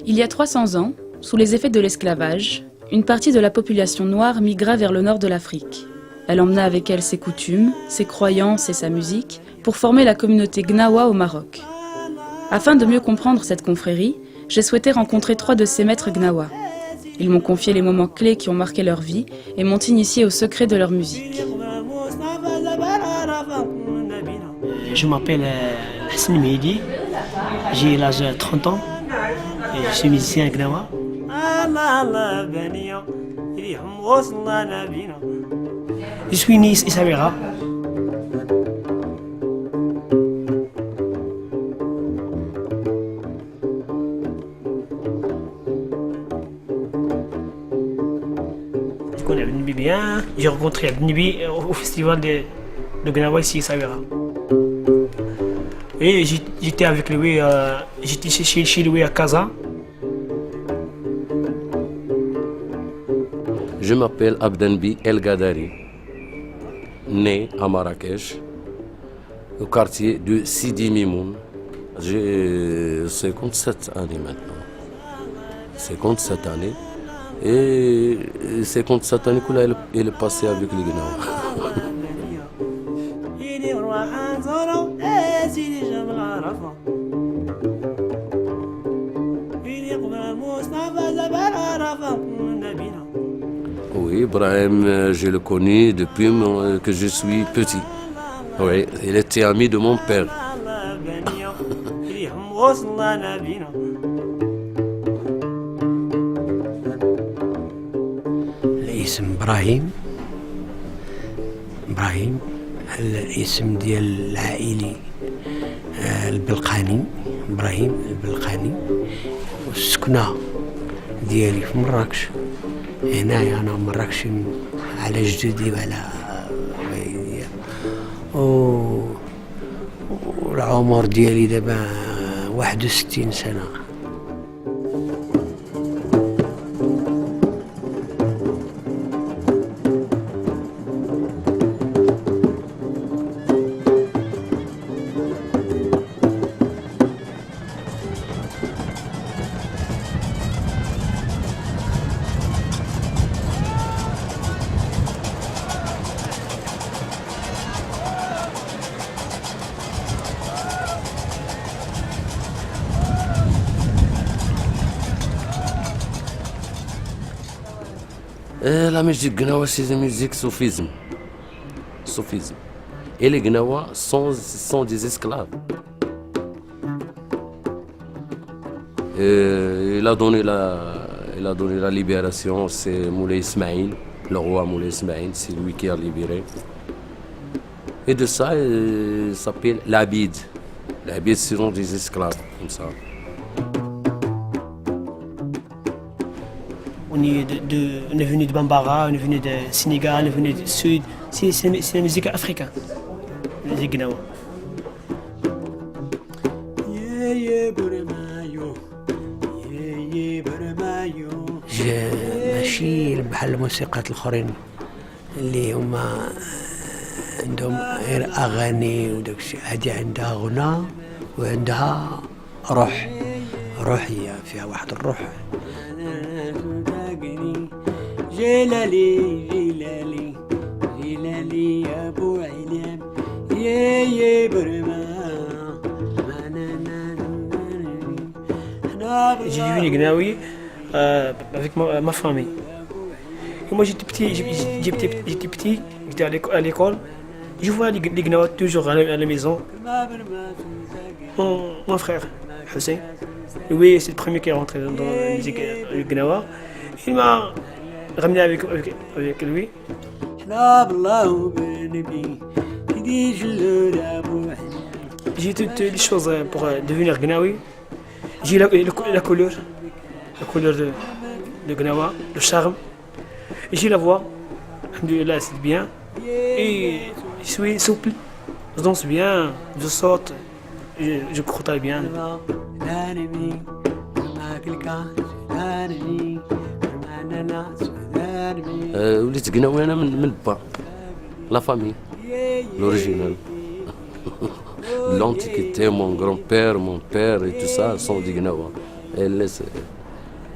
Il y a 300 ans, sous les effets de l'esclavage, une partie de la population noire migra vers le nord de l'Afrique. Elle emmena avec elle ses coutumes, ses croyances et sa musique pour former la communauté Gnawa au Maroc. Afin de mieux comprendre cette confrérie, j'ai souhaité rencontrer 3 de ces maîtres Gnawa. Ils m'ont confié les moments clés qui ont marqué leur vie et m'ont initié au secret de leur musique. Je m'appelle Hassan Mehdi, j'ai l'âge de 30 ans et je suis musicien Gnawa. Je suis né à Essaouira. Je connais Abdenibi bien, j'ai rencontré Abdenibi au festival de Gnawa ici à Essaouira. Et j'étais avec lui, j'étais chez lui à Casa. Je m'appelle Abdenbi El Gadari, né à Marrakech, au quartier de Sidi Mimoun. J'ai 57 années maintenant. 57 années. Et 57 années qu'il est passé avec les Gnawa. Oui, Ibrahim, je le connais depuis que je suis petit. Oui, il était ami de mon père. الاسم إبراهيم الاسم ديال العائلي البلقاني إبراهيم البلقاني والسكنة ديالي في مراكش هنايا أنا مراكش على جدودي وعلى والديا والعمر ديالي دابا 61 سنة. La musique Gnawa, c'est une musique soufisme. Et les Gnawa sont des esclaves. Il a donné la libération, c'est Moulay Ismaïl, le roi Moulay Ismaïl, c'est lui qui a libéré. Et de ça, il s'appelle l'Abid. L'Abid, ce sont des esclaves, comme ça. On est venu de Bambara, on est venu de Sénégal, on est venu du Sud. C'est la musique africaine, la musique Gnawa. ماشي بحال الموسيقات الآخرين اللي هما عندهم غير أغاني وداك الشيء. هادي عندها غنى وعندها روحية، فيها واحد الروح. جلالي جلالي جلالي يا ابو علام يا برما. J'ai devenu Gnawi avec ma famille. Et moi j'étais petit, j'étais à l'école. Je vois les Gnawa toujours à la maison. Mon frère, Hussein, lui c'est le premier qui est rentré dans la musique Gnawa. Il m'a ramené avec lui. j'ai toutes les choses pour devenir Gnawi. J'ai la couleur de Gnawa, le charme. J'ai la voix, là c'est bien. Et je suis souple, je danse bien, je saute, je croûte bien. وليت قناوي انا من با لا فامي l'original. L'antiquité, mon grand-père, mon père et tout ça sont des Gnawa. Et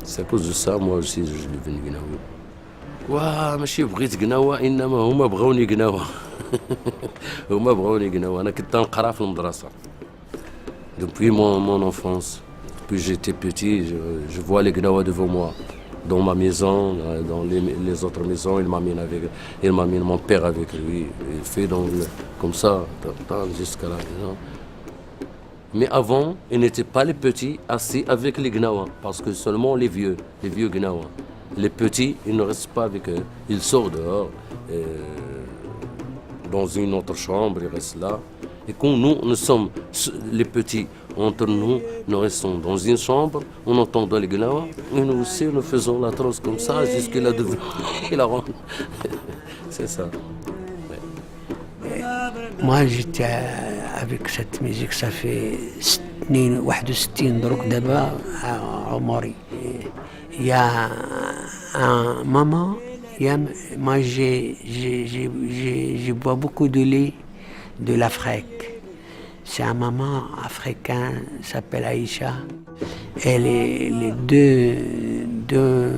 c'est à cause de ça, moi aussi, je suis devenu Gnawi. واه ماشي بغيت قناوة انما هما بغاوني قناوة. هما بغاوني قناوة. انا كنت نقرا في المدرسة. Depuis mon enfance, depuis j'étais petit, je vois les Gnawa devant moi. Dans ma maison, dans les autres maisons, il m'amène mon père avec lui. Il fait comme ça, jusqu'à la maison. Mais avant, il n'était pas les petits assis avec les Gnawa, parce que seulement les vieux Gnawa. Les petits, ils ne restent pas avec eux. Ils sortent dehors, dans une autre chambre, ils restent là. Et quand nous sommes les petits, entre nous, nous restons dans une chambre, on entend les Gnawa, et nous aussi, nous faisons la transe comme ça, jusqu'à la devenu. C'est ça. Ouais. Moi, j'étais avec cette musique, ça fait 61 دروك دابا عمري. Il y a un moment, moi je bois beaucoup de lait de l'Afrique. C'est un maman africain, s'appelle Aïcha. Elle est les deux,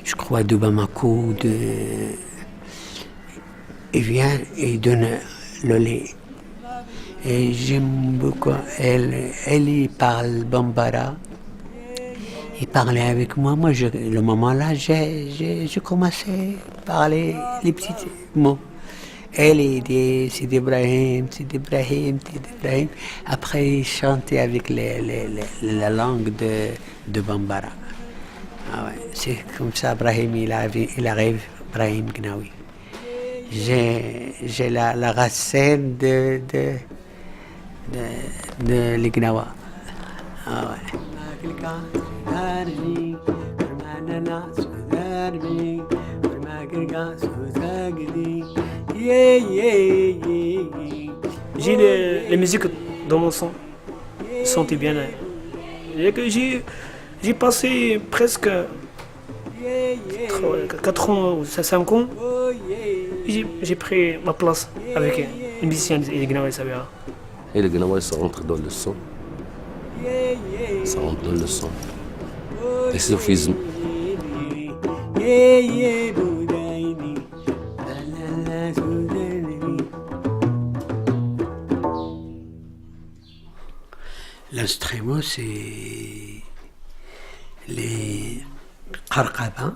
je crois, de Bamako, il vient et donne le lait. Et j'aime beaucoup, elle parle Bambara. Il parlait avec moi. Moi, le moment-là, j'ai commencé à parler les petits mots. Elle dit Sidi Ibrahim. Après, il chantait avec la langue de Bambara. Ah ouais, c'est comme ça, Ibrahim, il arrive, Ibrahim Gnawi. J'ai la racine de l'Ignawa. Ah ouais. J'ai les musiques dans mon son. Je sentais bien. J'ai passé presque 4 ans ou 5 ans. J'ai pris ma place avec les musiciens et Gnawa et Sabira. Et les Gnawa, ça rentre dans le son. Ça rentre dans le son. Et soufisme. L'instrument, c'est les qarqaba.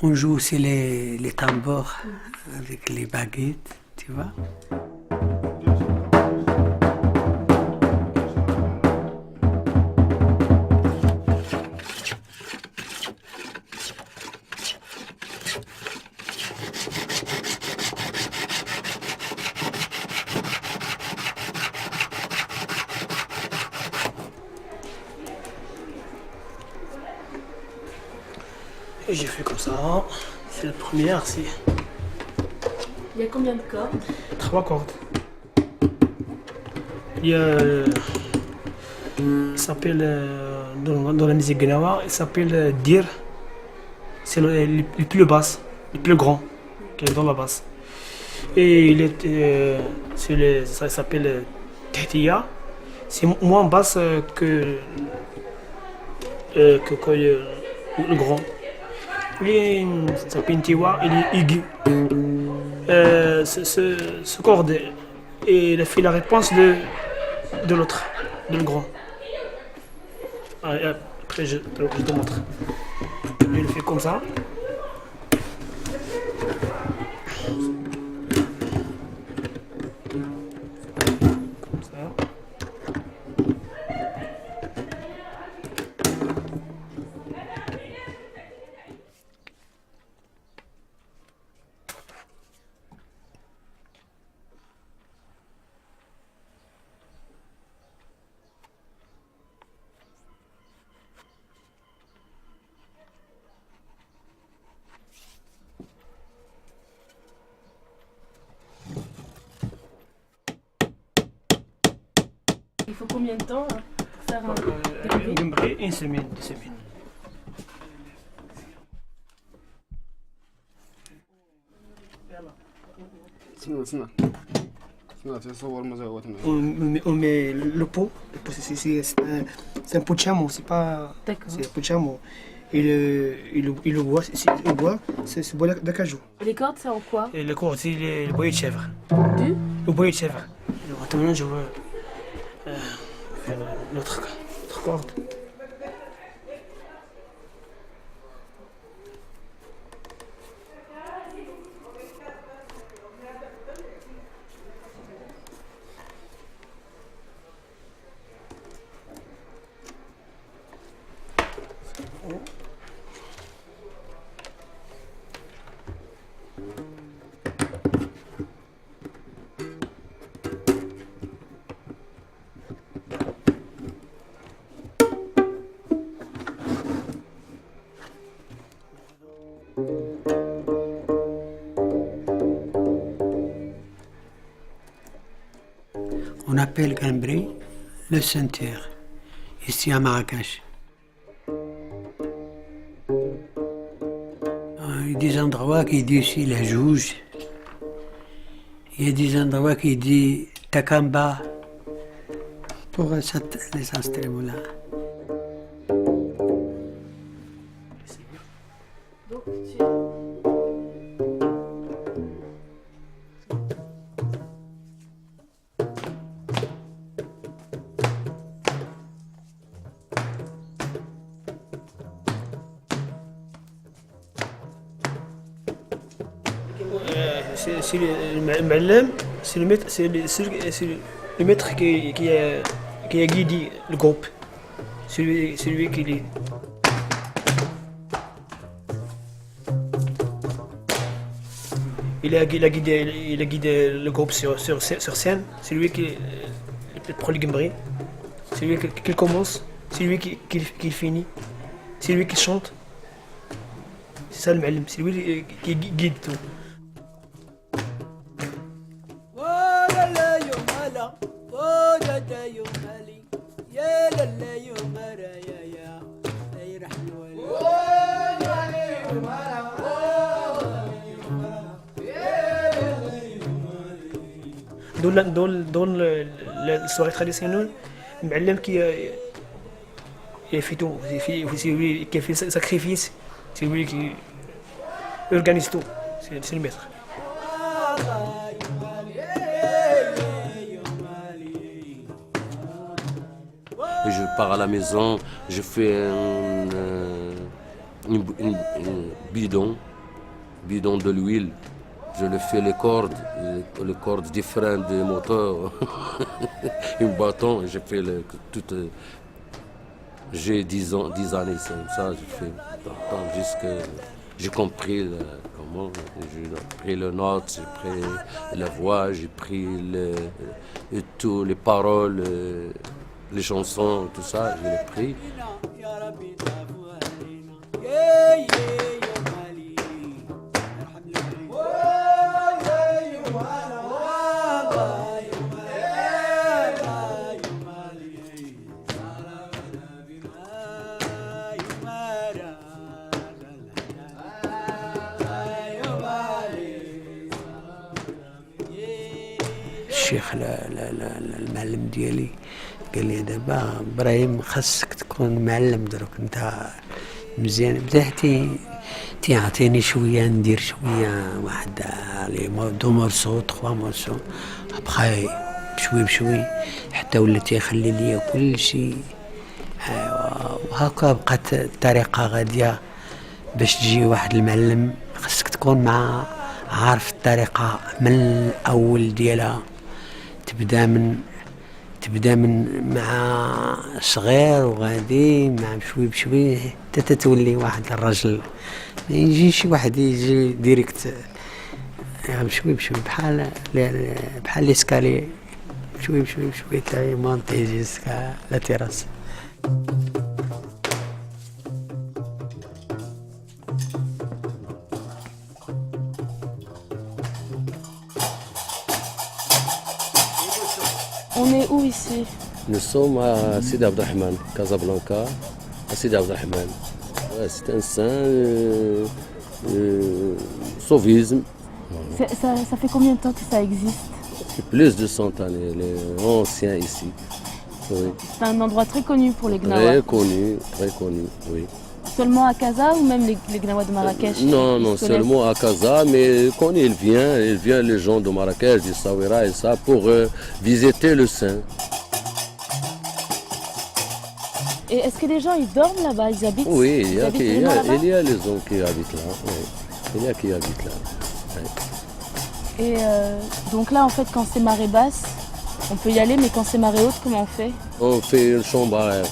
On joue aussi les tambours avec les baguettes, tu vois. Et j'ai fait comme ça. C'est la première, c'est. Il y a combien de cordes? 3 cordes. Il y a. Il s'appelle. Dans la musique Gnawa, il s'appelle Dir. C'est le plus basse, le plus grand qui est dans la basse. Et il est. Ça s'appelle Tehtiya. C'est moins basse que le grand. Et ça s'appelle Tiwa, il est aigu. Ce corde, il a fait la réponse de l'autre, de le grand. Après, je te montre. Il le fait comme ça. Comme ça. combien de temps pour faire un Gimbré, une semaine, 2 semaines. On met le pot, c'est un pot de chameau, c'est pas. D'accord. C'est un pot de chameau. Et le bois, c'est ce bois d'acajou. Et les cordes, c'est en quoi? Et le corps, c'est le boyer de chèvre. Du Le boyer de chèvre. Alors, attends, maintenant, je veux faire notre corde. On appelle Gambri le ceinture, ici à Marrakech. Il y a des endroits qui disent ici la Jouge. Il y a des endroits qui disent Takamba pour les instruments-là. Donc, C'est le معلم, c'est le maître, c'est le maître qui a guidé le groupe. Celui qui est. Il a guidé le groupe sur scène. C'est lui qui prend le gimbri. C'est lui qui commence. C'est lui qui finit. C'est lui qui chante. C'est ça le معلم. C'est lui qui guide tout. Dans la soirée traditionnelle, le معلم qui a fait tout, c'est lui qui a fait le sacrifice, c'est lui qui organise tout, c'est le maître. Et je pars à la maison, je fais un bidon de l'huile. Je le fais les cordes différentes des moteurs, un bâton, et je fais tout. J'ai 10 années, comme ça, je fais jusqu'à j'ai compris comment, j'ai pris les notes, j'ai pris la voix, j'ai pris tous les paroles, les chansons, tout ça, je l'ai pris. الشيخ المعلم ديالي قال لي دابا ابراهيم خاصك تكون معلم دروك انت مزيان بدا تيعطيني شويه ندير شويه واحد لي 2 مورسو ابخي بشوي بشوي حتى ولا تيخلي ليا كل شيء. وهكا بقات الطريقه غاديه باش تجي واحد المعلم خاصك تكون مع عارف الطريقه من الاول ديالها، تبدا من مع صغير وغادي مع بشوي بشوي حتى تتولي واحد الرجل. ما يجيش واحد يجي ديريكت بشوي بشوي بحال ليسكالي بشوي بشوي بشوي تلاقي مونطي جيسكا لا تيراس. on est où ici? Nous sommes à Sidi Abdelrahman, Casablanca, à Sidi Abdelrahman. Ouais, c'est un saint sauvisme. Ça fait combien de temps que ça existe? C'est plus de 100 années, les anciens ici. Oui. C'est un endroit très connu pour les Gnawa. Très connu, oui. Seulement à Casa ou même les Gnawa de Marrakech? Non, seulement à Casa, mais quand il vient les gens de Marrakech, du Sawira et ça, pour visiter le saint. Et est-ce que les gens ils dorment là-bas? Ils habitent? Oui, il y a les gens qui habitent là. Oui. Il y a qui habitent là. Oui. Et donc là, en fait, quand c'est marée basse, on peut y aller, mais quand c'est marée haute, comment on fait? On fait une chambre à air.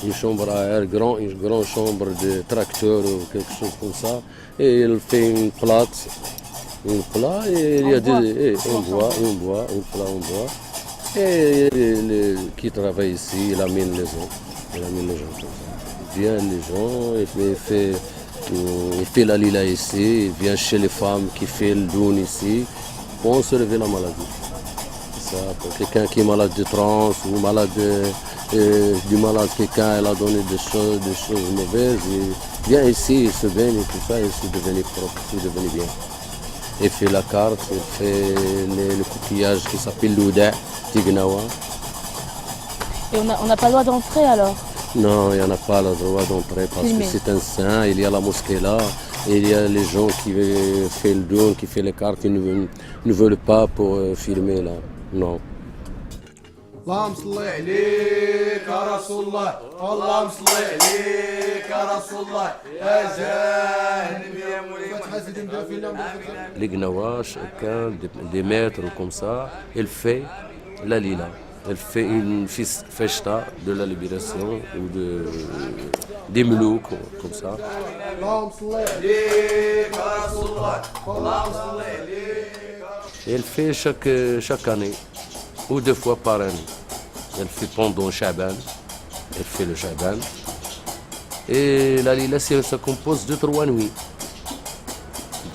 Une chambre à air, une grande chambre de tracteur ou quelque chose comme ça. Et il fait une plate. Et il y a un bois. Et qui travaille ici, il amène les gens. Comme ça. Il vient les gens, il fait la lila ici, il vient chez les femmes qui fait le doun ici pour enlever la maladie. C'est ça, pour quelqu'un qui est malade de trans ou malade du malade, quelqu'un elle a donné des choses mauvaises, il vient ici, il se baigne et tout ça, et c'est devenu propre, c'est devenu bien. Il fait la carte, il fait le coquillage qui s'appelle l'ouda, Tignawa. Et on n'a pas le droit d'entrer alors? Non, il n'y en a pas le droit d'entrer parce que c'est un saint, il y a la mosquée là, et il y a les gens qui font le don, qui font les cartes, qui ne veulent pas pour filmer là. Non. اللهم صل عليك يا رسول الله اللهم صل عليك يا رسول الله يا جانب يا مريم. Les Gnawa, chacun des maîtres comme ça, il fait la lila. Elle fait une festa de la libération ou des Moulouks, comme ça. Et elle fait chaque année, ou 2 fois par année. Elle fait pendant Chaban, elle fait le Chaban. Et la lila, ça compose de 3 nuits.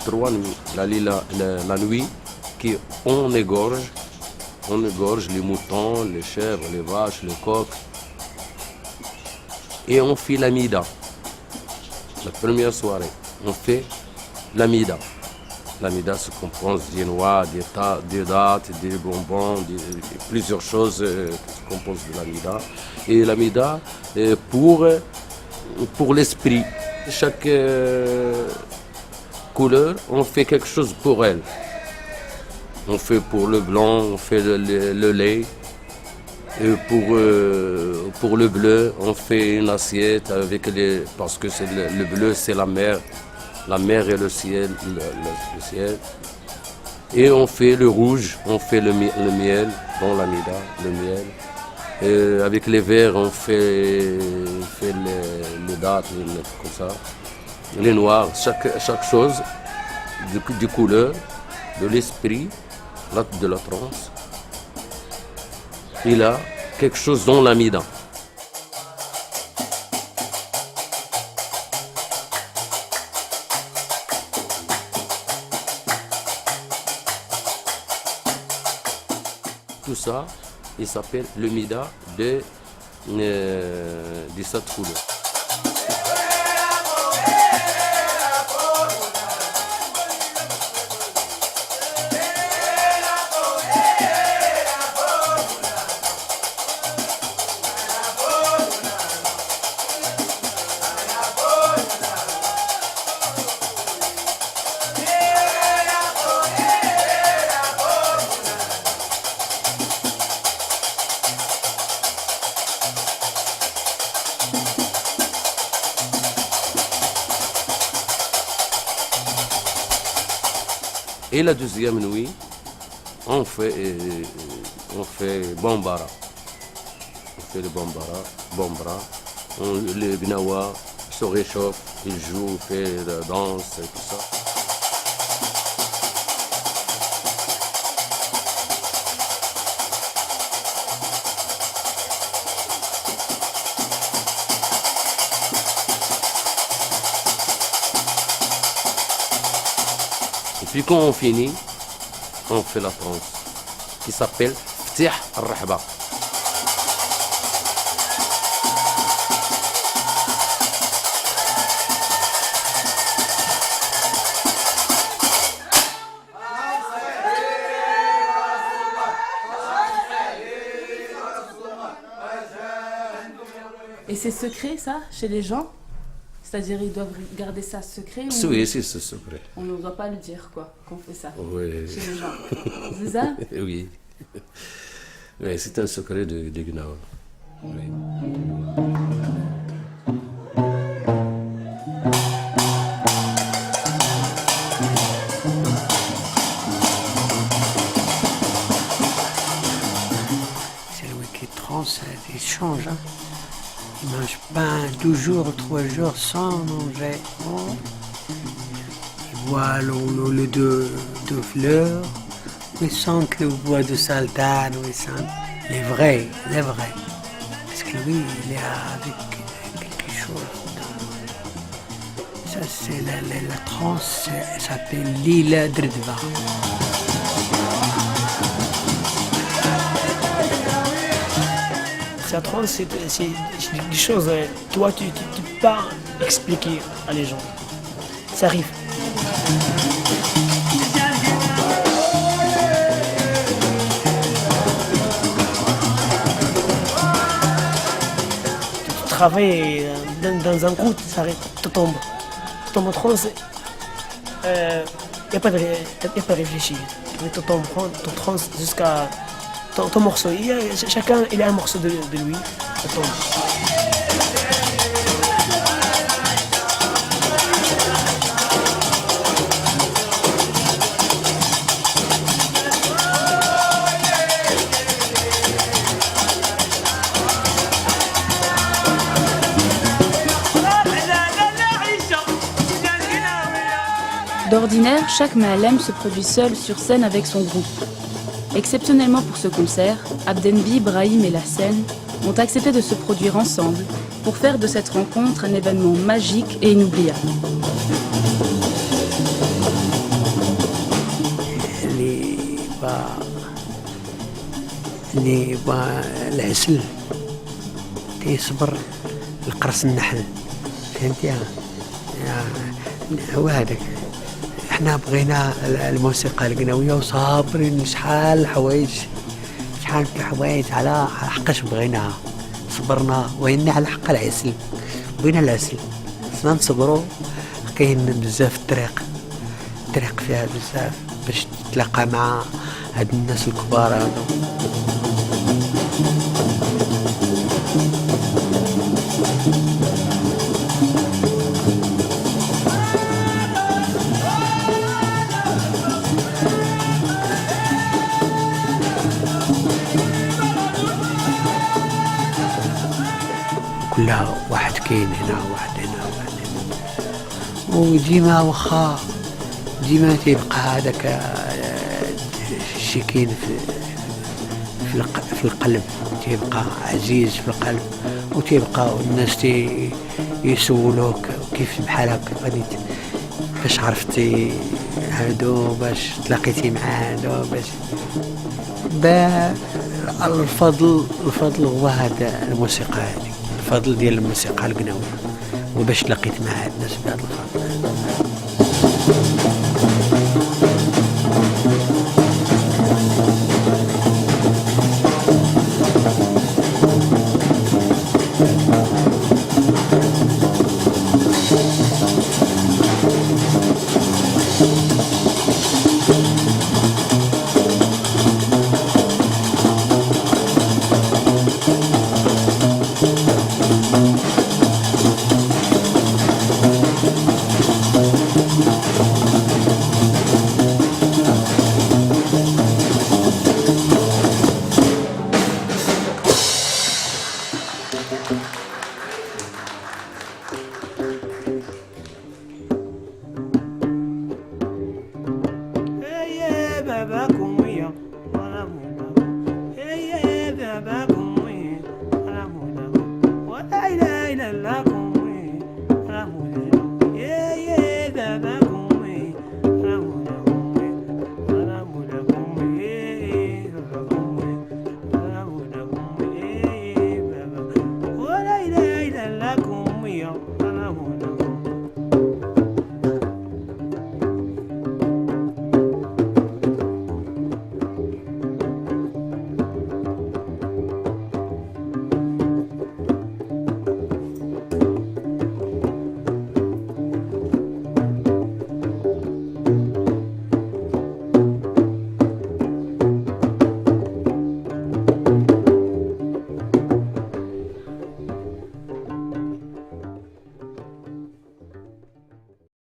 3 nuits. La lila, la nuit, qui on égorge les moutons, les chèvres, les vaches, les coqs. Et on fait la mida. La première soirée, on fait la mida. La mida se compose des noix, des dattes, des bonbons, plusieurs choses qui se composent de la mida. Et la mida, pour l'esprit. Chaque couleur, on fait quelque chose pour elle. On fait pour le blanc, on fait le lait. Et pour le bleu, on fait une assiette avec parce que le bleu, c'est la mer et le ciel, le ciel. Et on fait le rouge, on fait le miel, dans la mida, le miel. Et avec les verts, on fait les dattes, comme ça. Les noirs, chaque chose de couleur, de l'esprit, de la transe. Il a quelque chose dans la mida. Tout ça, il s'appelle le mida de cette couleur. Et la deuxième nuit, on fait Bambara. On fait le Bambara. Les Gnawa se réchauffent, ils jouent, font la danse et tout ça. Et puis quand on finit, on fait la transe qui s'appelle Ftih al-Rahba. c'est secret ça, chez les gens? C'est-à-dire ils doivent garder ça secret ou Oui, c'est secret. on ne doit pas le dire quoi, qu'on fait ça Oui. chez les gens? C'est ça? Oui. Oui, c'est un secret de Gnawa. Oui. C'est le qui trans, il change. Hein. Il ne mange pas 12 jours, 3 jours sans manger. Oh. Il boit le deux fleurs, il sent le bois de sultane, il sent les vrais. Parce que lui, il est avec quelque chose. Ça, c'est la transe, ça s'appelle Lila Dredva. La trance, c'est des choses que toi, tu ne peux pas expliquer à les gens. Ça arrive. Tu travailles dans un groupe, ça arrive, tu tombes en trance. Il n'y a pas de réfléchir. Tu tombes en trance jusqu'à ton morceau. Chacun il a un morceau de lui. Ça tombe. D'ordinaire, chaque Mahalem se produit seul sur scène avec son groupe. Exceptionnellement pour ce concert, Abdenbi, Brahim et la scène ont accepté de se produire ensemble pour faire de cette rencontre un événement magique et inoubliable. اللي العسل تيصبر القرص النحل فهمتي هو هذاك احنا بغينا الموسيقى القناوية وصابرين شحال الحوايج على حقاش بغيناها صبرنا وهنا على حق العسل بغينا العسل خصنا نصبروا كاين بزاف الطريق فيها بزاف باش تتلاقى مع هاد الناس الكبار هادو كلها واحد كاين هنا واحد هنا واحد هنا وديما واخا ديما تيبقى هذاك الشي كاين في القلب تيبقى عزيز في القلب وتيبقى الناس يسولوك كيف بحال هكا غادي باش عرفتي هادو باش تلاقيتي مع هادو باش الفضل هو هذا الموسيقى هذه الفضل ديال الموسيقى القناوية وباش لقيت مع هاد الناس بهذا الفضل